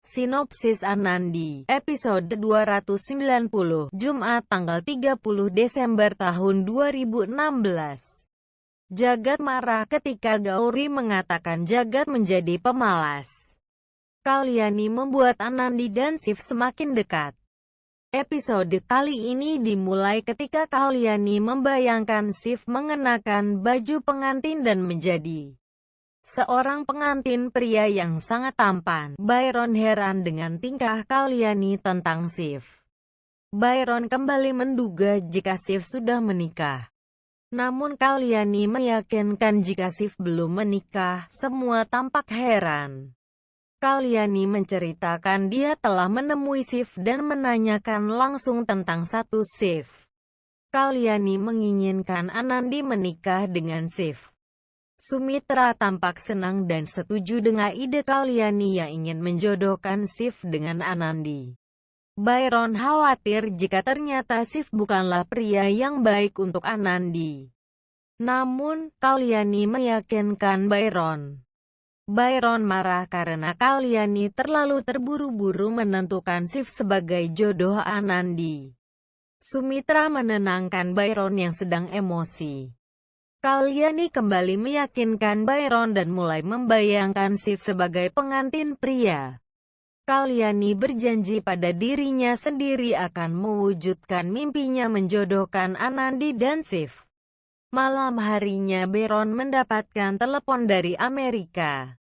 Sinopsis Anandi, episode 290, Jumat tanggal 30 Desember tahun 2016. Jagat marah ketika Gauri mengatakan Jagat menjadi pemalas. Kalyani membuat Anandi dan Shiv semakin dekat. Episode kali ini dimulai ketika Kalyani membayangkan Shiv mengenakan baju pengantin dan menjadi seorang pengantin pria yang sangat tampan. Byron heran dengan tingkah Kalyani tentang Shiv. Byron kembali menduga jika Shiv sudah menikah. Namun Kalyani meyakinkan jika Shiv belum menikah. Semua tampak heran. Kalyani menceritakan dia telah menemui Shiv dan menanyakan langsung tentang status Shiv. Kalyani menginginkan Anandi menikah dengan Shiv. Sumitra tampak senang dan setuju dengan ide Kalyani yang ingin menjodohkan Shiv dengan Anandi. Byron khawatir jika ternyata Shiv bukanlah pria yang baik untuk Anandi. Namun, Kalyani meyakinkan Byron. Byron marah karena Kalyani terlalu terburu-buru menentukan Shiv sebagai jodoh Anandi. Sumitra menenangkan Byron yang sedang emosi. Kalyani kembali meyakinkan Byron dan mulai membayangkan Shiv sebagai pengantin pria. Kalyani berjanji pada dirinya sendiri akan mewujudkan mimpinya menjodohkan Anandi dan Shiv. Malam harinya Byron mendapatkan telepon dari Amerika.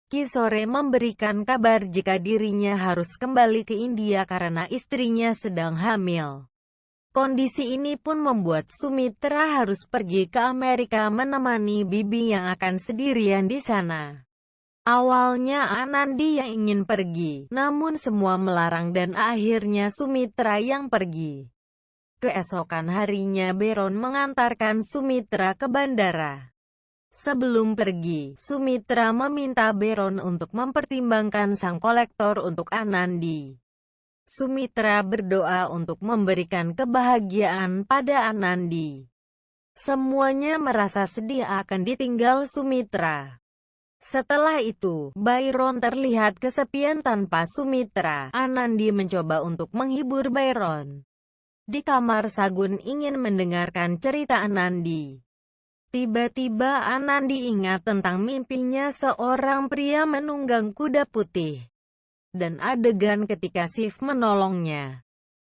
Kishore memberikan kabar jika dirinya harus kembali ke India karena istrinya sedang hamil. Kondisi ini pun membuat Sumitra harus pergi ke Amerika menemani Bibi yang akan sendirian di sana. Awalnya Anandi yang ingin pergi, namun semua melarang dan akhirnya Sumitra yang pergi. Keesokan harinya Byron mengantarkan Sumitra ke bandara. Sebelum pergi, Sumitra meminta Byron untuk mempertimbangkan sang kolektor untuk Anandi. Sumitra berdoa untuk memberikan kebahagiaan pada Anandi. Semuanya merasa sedih akan ditinggal Sumitra. Setelah itu, Byron terlihat kesepian tanpa Sumitra. Anandi mencoba untuk menghibur Byron. Di kamar Sagun ingin mendengarkan cerita Anandi. Tiba-tiba Anandi ingat tentang mimpinya seorang pria menunggang kuda putih. Dan adegan ketika Shiv menolongnya.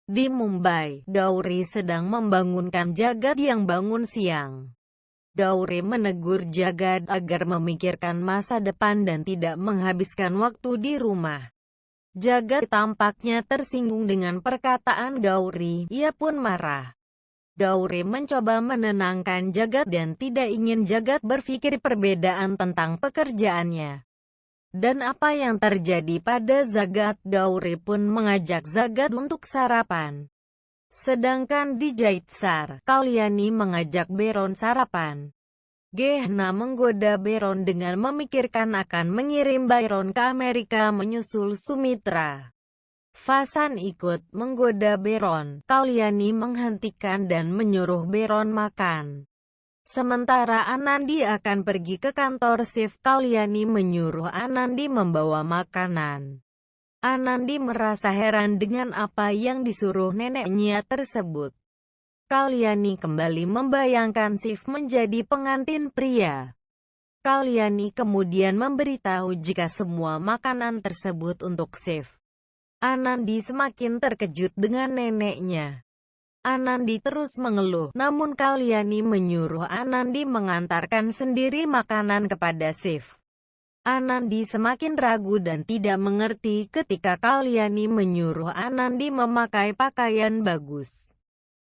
Di Mumbai, Gauri sedang membangunkan Jagat yang bangun siang. Gauri menegur Jagat agar memikirkan masa depan dan tidak menghabiskan waktu di rumah. Jagat tampaknya tersinggung dengan perkataan Gauri, ia pun marah. Gauri mencoba menenangkan Jagat dan tidak ingin Jagat berpikir perbedaan tentang pekerjaannya. Dan apa yang terjadi pada Jagat? Gauri pun mengajak Jagat untuk sarapan. Sedangkan di Jaitsar, Kalyani mengajak Byron sarapan. Gehna menggoda Byron dengan memikirkan akan mengirim Byron ke Amerika menyusul Sumitra. Fasan ikut menggoda Byron. Kalyani menghentikan dan menyuruh Byron makan. Sementara Anandi akan pergi ke kantor Shiv, Kalyani menyuruh Anandi membawa makanan. Anandi merasa heran dengan apa yang disuruh neneknya tersebut. Kalyani kembali membayangkan Shiv menjadi pengantin pria. Kalyani kemudian memberitahu jika semua makanan tersebut untuk Shiv. Anandi semakin terkejut dengan neneknya. Anandi terus mengeluh, namun Kalyani menyuruh Anandi mengantarkan sendiri makanan kepada Shiv. Anandi semakin ragu dan tidak mengerti ketika Kalyani menyuruh Anandi memakai pakaian bagus.